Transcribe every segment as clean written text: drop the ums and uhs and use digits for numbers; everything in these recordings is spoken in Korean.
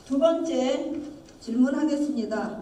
두 번째 질문하겠습니다.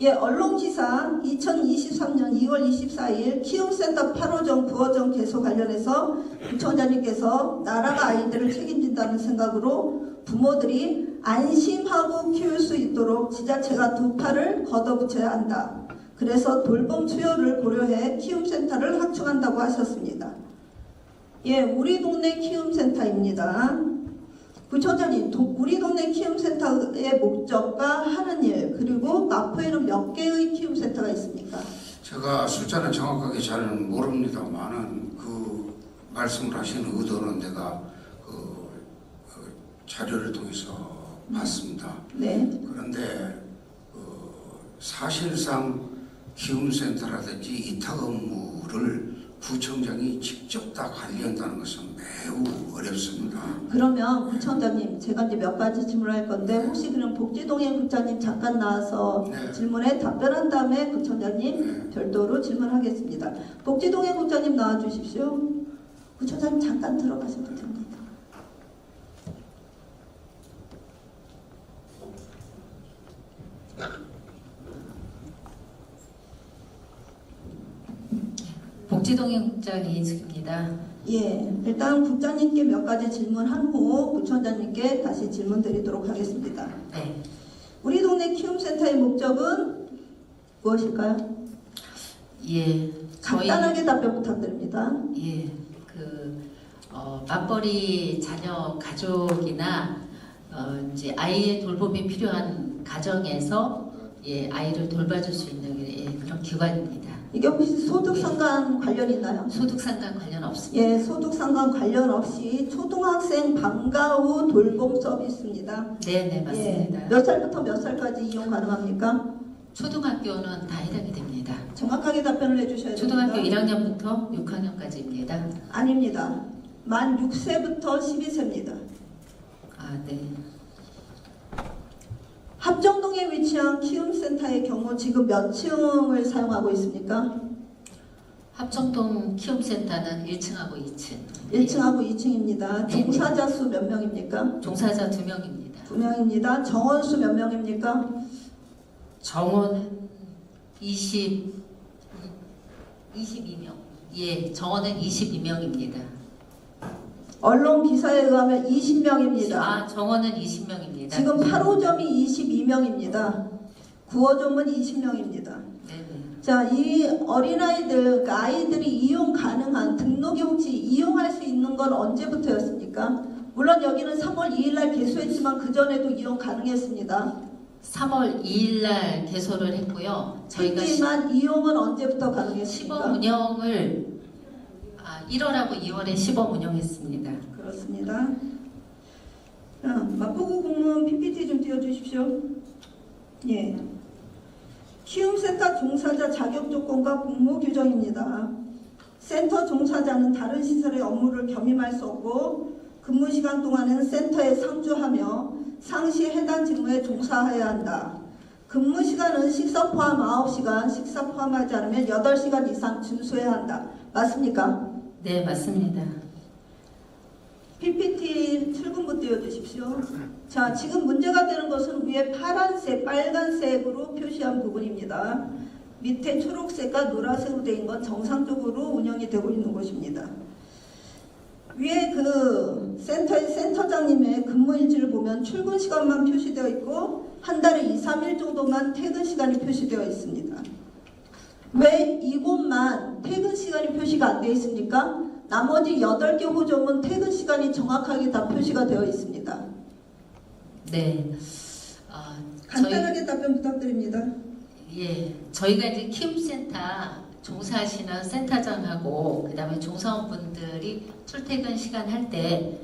예, 언론기사 2023년 2월 24일 키움센터 8호점, 9호점 개소 관련해서 부총장님께서 나라가 아이들을 책임진다는 생각으로 부모들이 안심하고 키울 수 있도록 지자체가 두 팔을 걷어붙여야 한다. 그래서 돌봄 수요를 고려해 키움센터를 확충한다고 하셨습니다. 예, 우리 동네 키움센터입니다. 부총장님, 우리 동네 키움센터의 목적과 하는 일, 그리고 마포에는 몇 개의 키움센터가 있습니까? 제가 숫자는 정확하게 잘 모릅니다만은 그 말씀을 하시는 의도는 내가 자료를 통해서 봤습니다. 네. 그런데 사실상 키움센터라든지 이탁 업무를 구청장이 직접 다 관리한다는 것은 매우 어렵습니다. 그러면 부총장님, 제가 이제 몇 가지 질문할 건데 혹시 그럼 복지동행 국장님 잠깐 나와서 네. 질문에 답변한 다음에 부총장님 네. 별도로 질문하겠습니다. 복지동행 국장님 나와 주십시오. 부총장님 잠깐 들어가셔도 됩니다. 복지동행 국장 이인숙입니다. 예, 일단 국장님께 몇 가지 질문한 후 부총장님께 다시 질문 드리도록 하겠습니다. 네. 우리 동네 키움센터의 목적은 무엇일까요? 예. 간단하게 답변 부탁드립니다. 예. 맞벌이 자녀 가족이나 이제 아이의 돌봄이 필요한 가정에서 아이를 돌봐줄 수 있는 그런 기관입니다. 이게 혹시 소득 상관 관련 있나요? 소득 상관 관련 없습니다. 예, 소득 상관 관련 없이 초등학생 방과 후 돌봄 서비스입니다. 네, 맞습니다. 예, 몇 살부터 몇 살까지 이용 가능합니까? 초등학교는 다 해당이 됩니다. 정확하게 답변을 해주셔야 됩니다. 초등학교 1학년부터 6학년까지입니다. 아닙니다. 만 6세부터 12세입니다. 아, 네. 합정동에 위치한 키움센터의 경우 지금 몇 층을 사용하고 있습니까? 합정동 키움센터는 1층하고 2층. 1층하고 2층입니다. 네. 종사자 수 몇 명입니까? 종사자 2명입니다. 2명입니다. 정원 수 몇 명입니까? 정원은 22명. 예, 정원은 22명입니다. 언론 기사에 의하면 20명입니다. 아, 정원은 20명입니다. 지금 8호점이 22명입니다. 9호점은 20명입니다. 네네. 자, 이 어린아이들, 그러니까 아이들이 이용 가능한 등록이 혹시 이용할 수 있는 건 언제부터였습니까? 물론 여기는 3월 2일 날 개소했지만 그 전에도 이용 가능했습니다. 3월 2일 날 개소를 했고요. 저희가 하지만 이용은 언제부터 시범 가능했습니까? 운영을 1월하고 2월에 시범 운영했습니다. 그렇습니다. 자, 마포구 공무원 PPT 좀 띄워주십시오. 예. 키움센터 종사자 자격 조건과 복무 규정입니다. 센터 종사자는 다른 시설의 업무를 겸임할 수 없고 근무 시간 동안은 센터에 상주하며 상시 해당 직무에 종사해야 한다. 근무 시간은 식사 포함 9시간, 식사 포함하지 않으면 8시간 이상 준수해야 한다. 맞습니까? 네, 맞습니다. PPT 출근부 띄워주십시오. 자, 지금 문제가 되는 것은 위에 파란색, 빨간색으로 표시한 부분입니다. 밑에 초록색과 노란색으로 되어 있는 건 정상적으로 운영이 되고 있는 곳입니다. 위에 그 센터의 센터장님의 근무일지를 보면 출근 시간만 표시되어 있고 한 달에 2, 3일 정도만 퇴근 시간이 표시되어 있습니다. 왜 이곳만 퇴근 시간이 표시가 안 되어 있습니까? 나머지 8개 호점은 퇴근 시간이 정확하게 다 표시가 되어 있습니다. 네. 간단하게 답변 부탁드립니다. 저희가 이제 키움센터 종사하시는 센터장하고 그다음에 종사원분들이 출퇴근 시간 할 때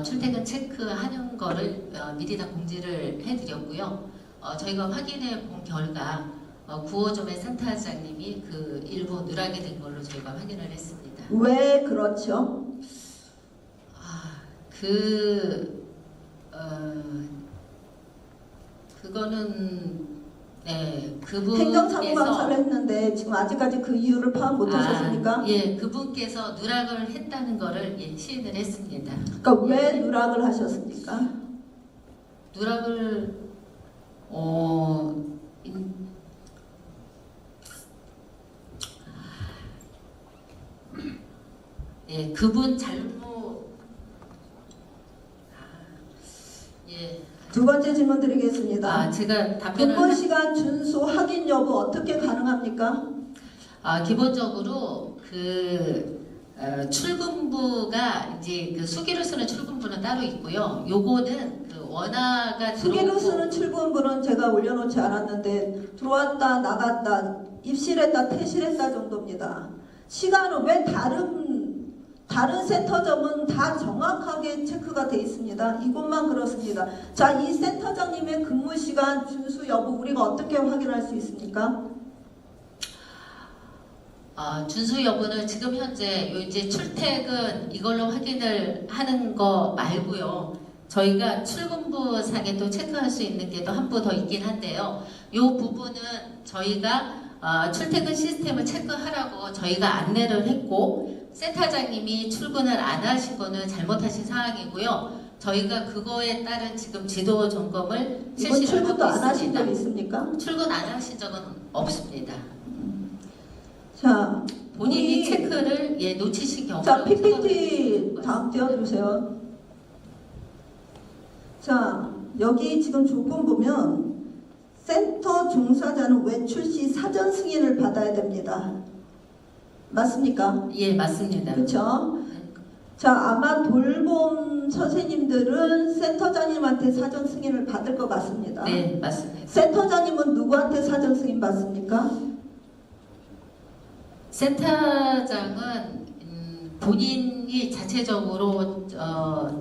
출퇴근 체크하는 거를 미리 다 공지를 해드렸고요. 저희가 확인해 본 결과 9호점의 센터장님이 그 일부 누락이 된 걸로 저희가 확인을 했습니다. 왜 그렇죠? 그거는 그분께서 행정사무감사를 했는데 지금 아직까지 그 이유를 파악 못하셨습니까? 그분께서 누락을 했다는 거를 시인을 했습니다. 그러니까 왜 누락을 하셨습니까? 누락을 예, 그분 잘못 예. 두 번째 질문 드리겠습니다. 제가 답변을 근무 시간 준수 확인 여부 어떻게 가능합니까? 기본적으로 출근부가 이제 그 수기로 쓰는 출근부는 따로 있고요. 요거는 그 원화가 수기로 들어오고 쓰는 출근부는 제가 올려놓지 않았는데 들어왔다 나갔다 입실했다 퇴실했다 정도입니다. 시간은 왜 다른 센터점은 다 정확하게 체크가 돼 있습니다. 이곳만 그렇습니다. 자, 이 센터장님의 근무 시간 준수 여부 우리가 어떻게 확인할 수 있습니까? 준수 여부는 지금 현재 이제 출퇴근 이걸로 확인을 하는 거 말고요. 저희가 출근부 상에 또 체크할 수 있는 게 또 한 부 더 있긴 한데요. 이 부분은 저희가 출퇴근 시스템을 체크하라고 저희가 안내를 했고 센터장님이 출근을 안 하신 거는 잘못하신 상황이고요. 저희가 그거에 따른 지금 지도 점검을 이번 실시를 출근도 하고 안 하신 있습니다. 적 있습니까? 출근 안 하신 적은 없습니다. 자, 본인이 우리- 체크를 놓치신 경우는 자, PPT 다음 띄워주세요. 자, 여기 지금 조건 보면 센터 종사자는 외출 시 사전 승인을 받아야 됩니다. 맞습니까? 예, 맞습니다. 그렇죠? 자, 아마 돌봄 선생님들은 센터장님한테 사전 승인을 받을 것 같습니다. 네, 맞습니다. 센터장님은 누구한테 사전 승인 받습니까? 센터장은 본인이 자체적으로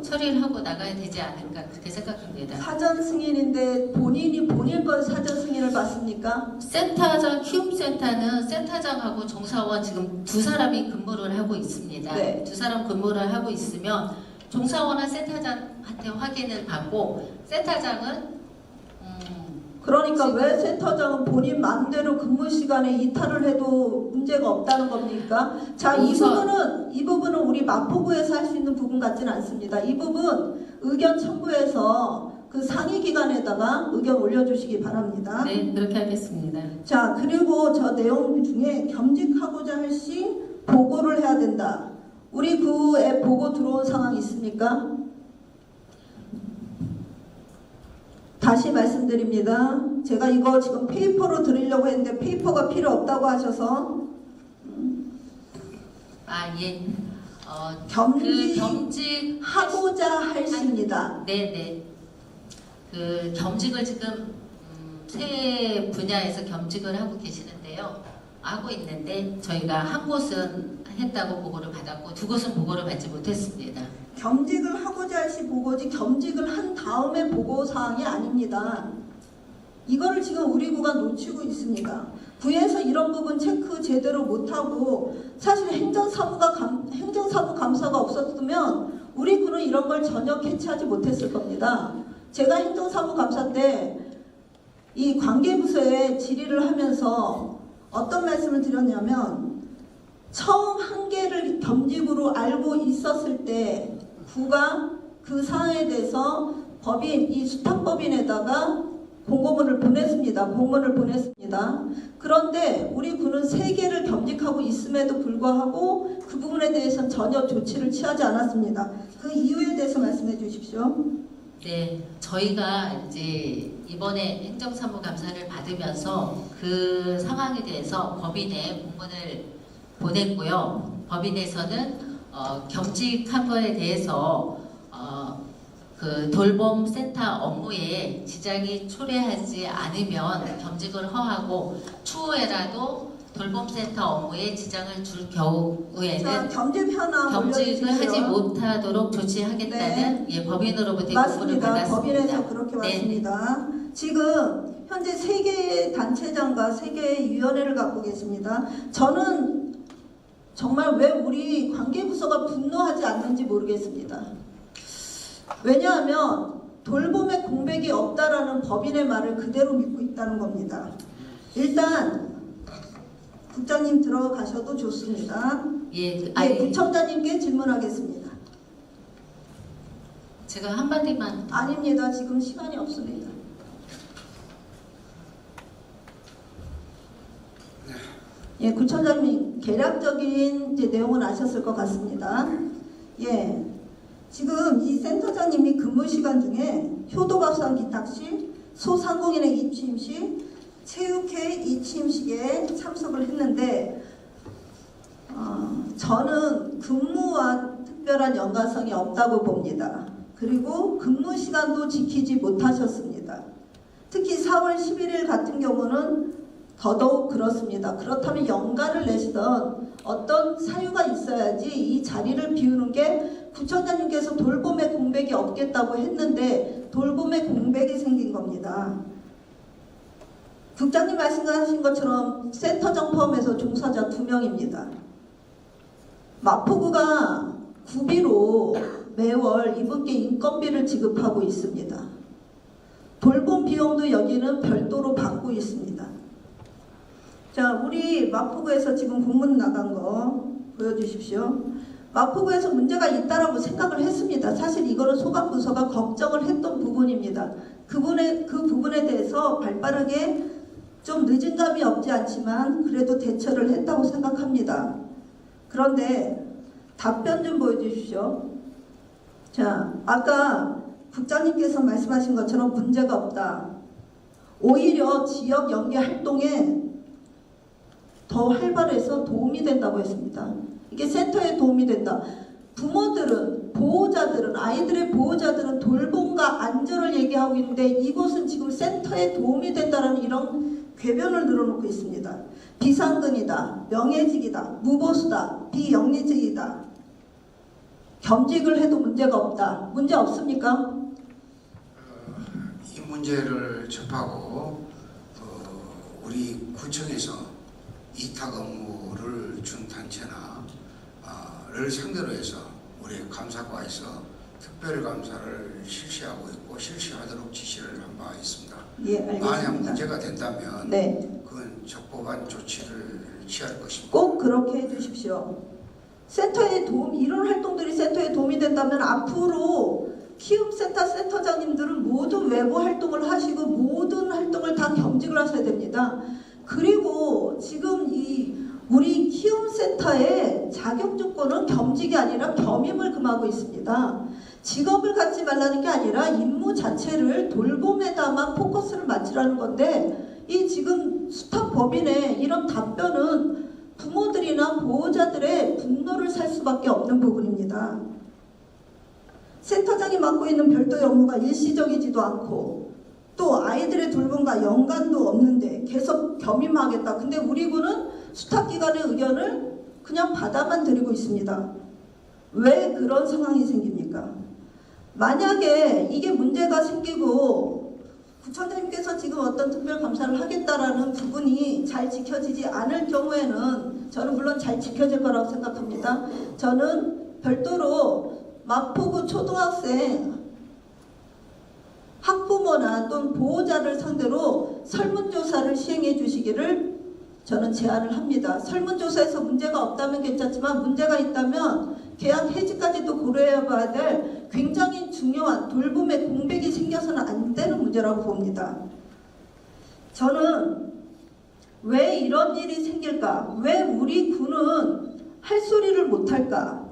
처리를 하고 나가야 되지 않을까 그렇게 생각합니다. 사전 승인인데 본인이 본인 걸 사전 승인을 받습니까? 센터장 키움센터는 센터장하고 종사원 지금 두 사람이 근무를 하고 있습니다. 네. 두 사람 근무를 하고 있으면 종사원은 센터장한테 확인을 받고 센터장은 그러니까 지금- 왜 센터장은 본인 마음대로 근무 시간에 이탈을 해도 문제가 없다는 겁니까? 자, 이 부분은 우리 마포구에서 할 수 있는 부분 같지는 않습니다. 이 부분 의견 첨부해서 그 상위 기관에다가 의견 올려주시기 바랍니다. 네, 그렇게 하겠습니다. 자, 그리고 저 내용 중에 겸직하고자 할 시 보고를 해야 된다. 우리 구에 보고 들어온 상황 있습니까? 다시 말씀드립니다. 제가 이거 지금 페이퍼로 드리려고 했는데 페이퍼가 필요 없다고 하셔서 예. 겸직 하고자 할 시입니다. 네네. 그 겸직을 지금 세 분야에서 겸직을 하고 계시는데요. 하고 있는데 저희가 한 곳은 했다고 보고를 받았고 두 곳은 보고를 받지 못했습니다. 겸직을 하고자 할 시 보고지 겸직을 한 다음에 보고 사항이 아닙니다. 이거를 지금 우리 구가 놓치고 있습니다. 구에서 이런 부분 체크 제대로 못하고 사실 행정사무 감사가 없었으면 우리 구는 이런 걸 전혀 캐치하지 못했을 겁니다. 제가 행정사무 감사 때 이 관계부서에 질의를 하면서 어떤 말씀을 드렸냐면 처음 한계를 겸직으로 알고 있었을 때 구가 그 사항에 대해서 법인, 이 수탁법인에다가 공고문을 보냈습니다. 공문을 보냈습니다. 그런데 우리 구는 3개를 겸직하고 있음에도 불구하고 그 부분에 대해서는 전혀 조치를 취하지 않았습니다. 그 이유에 대해서 말씀해 주십시오. 네, 저희가 이제 이번에 행정사무감사를 받으면서 그 상황에 대해서 법인에 공문을 보냈고요. 법인에서는 겸직한 거에 대해서 그 돌봄센터 업무에 지장이 초래하지 않으면 겸직을 허하고 추후에라도 돌봄센터 업무에 지장을 줄 경우에는 자, 겸직 현황 겸직을 하지 올려주십시오. 못하도록 조치하겠다는 법인으로부터 공문을 맞습니다. 받았습니다. 법인에서 그렇게 네. 왔습니다. 지금 현재 3개의 단체장과 3개의 위원회를 갖고 계십니다. 저는 정말 왜 우리 관계부서가 분노하지 않는지 모르겠습니다. 왜냐하면 돌봄의 공백이 없다라는 법인의 말을 그대로 믿고 있다는 겁니다. 일단 국장님 들어가셔도 좋습니다. 예, 네, 구청장님께 질문하겠습니다. 제가 한마디만 아닙니다. 지금 시간이 없습니다. 예, 구청장님 개략적인 이제 내용은 아셨을 것 같습니다. 예, 지금 이 센터장님이 근무 시간 중에 효도밥상 기탁시, 소상공인의 입취임식, 체육회 입취임식에 참석을 했는데 저는 근무와 특별한 연관성이 없다고 봅니다. 그리고 근무 시간도 지키지 못하셨습니다. 특히 4월 11일 같은 경우는 더더욱 그렇습니다. 그렇다면 연가를 내시던 어떤 사유가 있어야지 이 자리를 비우는 게 구청장님께서 돌봄의 공백이 없겠다고 했는데 돌봄의 공백이 생긴 겁니다. 국장님 말씀하신 것처럼 센터장 포함해서 종사자 2명입니다. 마포구가 구비로 매월 이분께 인건비를 지급하고 있습니다. 돌봄 비용도 여기는 별도로 받고 있습니다. 자, 우리 마포구에서 지금 공문 나간 거 보여주십시오. 마포구에서 문제가 있다라고 생각을 했습니다. 사실 이거는 소방부서가 걱정을 했던 부분입니다. 그 부분에 대해서 발빠르게 좀 늦은 감이 없지 않지만 그래도 대처를 했다고 생각합니다. 그런데 답변 좀 보여주십시오. 자, 아까 국장님께서 말씀하신 것처럼 문제가 없다. 오히려 지역 연계 활동에 더 활발해서 도움이 된다고 했습니다. 이게 센터에 도움이 된다. 부모들은, 보호자들은, 아이들의 보호자들은 돌봄과 안전을 얘기하고 있는데 이곳은 지금 센터에 도움이 된다는 이런 궤변을 늘어놓고 있습니다. 비상근이다, 명예직이다, 무보수다, 비영리직이다. 겸직을 해도 문제가 없다. 문제 없습니까? 이 문제를 접하고 우리 구청에서 이타 업무를 준 단체나 를 상대로 해서 우리 감사과에서 특별 감사를 실시하고 있고 실시하도록 지시를 한 바 있습니다. 예, 알겠습니다. 만약 문제가 된다면 네. 그건 적법한 조치를 취할 것입니다. 꼭 그렇게 해주십시오. 센터에 이런 활동들이 센터에 도움이 된다면 앞으로 키움센터 센터장님들은 모든 외부 활동을 하시고 모든 활동을 다 겸직을 하셔야 됩니다. 그리고 지금 우리 키움센터의 자격 조건은 겸직이 아니라 겸임을 금하고 있습니다. 직업을 갖지 말라는 게 아니라 임무 자체를 돌봄에다만 포커스를 맞추라는 건데 이 지금 수탁 법인의 이런 답변은 부모들이나 보호자들의 분노를 살 수밖에 없는 부분입니다. 센터장이 맡고 있는 별도의 업무가 일시적이지도 않고 또 아이들의 돌봄과 연관도 없는데 계속 겸임하겠다. 근데 우리 군은 수탁기관의 의견을 그냥 받아만 들이고 있습니다. 왜 그런 상황이 생깁니까? 만약에 이게 문제가 생기고 구청장님께서 지금 어떤 특별 감사를 하겠다라는 부분이 잘 지켜지지 않을 경우에는 저는 물론 잘 지켜질 거라고 생각합니다. 저는 별도로 마포구 초등학생 학부모나 또는 보호자를 상대로 설문조사를 시행해 주시기를 저는 제안을 합니다. 설문조사에서 문제가 없다면 괜찮지만 문제가 있다면 계약 해지까지도 고려해 봐야 될 굉장히 중요한 돌봄의 공백이 생겨서는 안 되는 문제라고 봅니다. 저는 왜 이런 일이 생길까? 왜 우리 군은 할 소리를 못할까?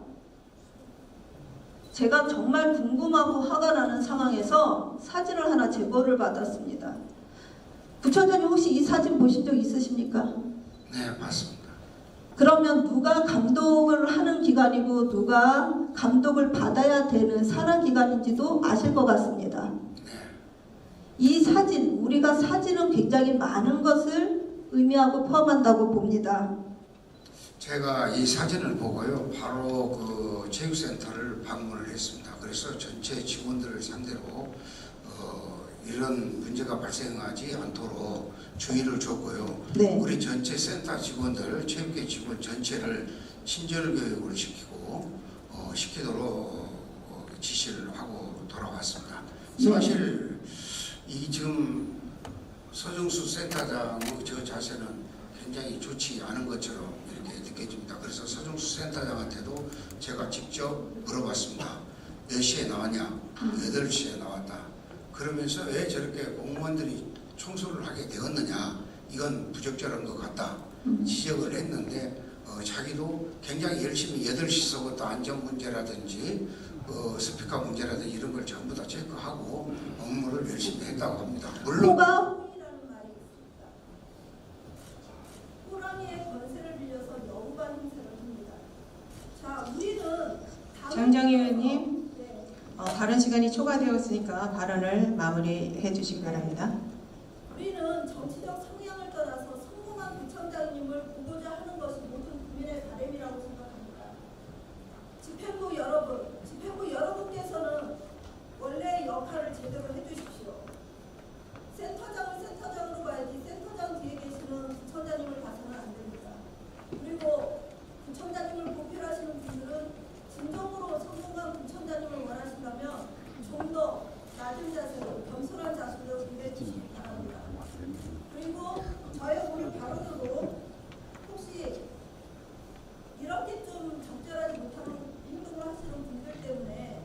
제가 정말 궁금하고 화가 나는 상황에서 사진을 하나 제보를 받았습니다. 부처장님 혹시 이 사진 보신 적 있으십니까? 네, 맞습니다. 그러면 누가 감독을 하는 기관이고 누가 감독을 받아야 되는 산하기관인지도 아실 것 같습니다. 네. 이 사진, 우리가 사진은 굉장히 많은 것을 의미하고 포함한다고 봅니다. 제가 이 사진을 보고요, 바로 그 체육센터를 방문을 했습니다. 그래서 전체 직원들을 상대로 이런 문제가 발생하지 않도록 주의를 줬고요. 네. 우리 전체 센터 직원들, 체육계 직원 전체를 친절 교육을 시키도록 지시를 하고 돌아왔습니다. 네. 사실 이 지금 서정수 센터장의 저 자세는 굉장히 좋지 않은 것처럼 이렇게 느껴집니다. 그래서 서정수 센터장한테도 제가 직접 물어봤습니다. 몇 시에 나왔냐? 8시에 나왔다. 그러면서 왜 저렇게 공무원들이 청소를 하게 되었느냐? 이건 부적절한 것 같다. 지적을 했는데 자기도 굉장히 열심히 8시서부터 안전 문제라든지 스피커 문제라든지 이런 걸 전부 다 체크하고 업무를 열심히 했다고 합니다. 물론 호가호이라는 말이 있습니다. 호랑이의 권세를 빌려서 여우가 행세를 합니다. 자, 우리는 장정희 의원님. 네. 발언 시간이 초과되었으니까 발언을 마무리해 주시기 바랍니다. 우리는 정치적 성향을 떠나서 성공한 구청장님을 보고자 하는 것이 모든 국민의 바람이라고 생각합니다. 집행부 여러분께서는 원래 역할을 제대로 해주십시오. 센터장을 센터장으로 봐야지 센터장 뒤에 계시는 구청장님을 봐서는 안 됩니다. 그리고 구청장님을 보필하시는 분들은 진정으로 성공한 구청장님을 원하신다면 좀 더 낮은 자세로 겸손한 자세로 임해 주시기 바랍니다. 그리고 저의 오늘 발언으로 혹시 이렇게 좀 적절하지 못하는 행동을 하시는 분들 때문에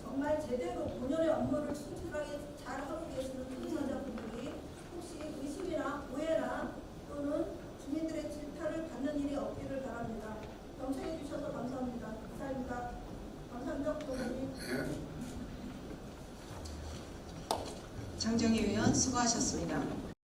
정말 제대로 본연의 업무를 충실하게 잘 하고 계시는 구청장분들이 혹시 의심이나 오해나 또는 주민들의 질타를 받는 일이 없기를 바랍니다. 경청해 주셔서 감사합니다. 감사합니다. 감사합니다. 부장님. 장정희 의원 수고하셨습니다.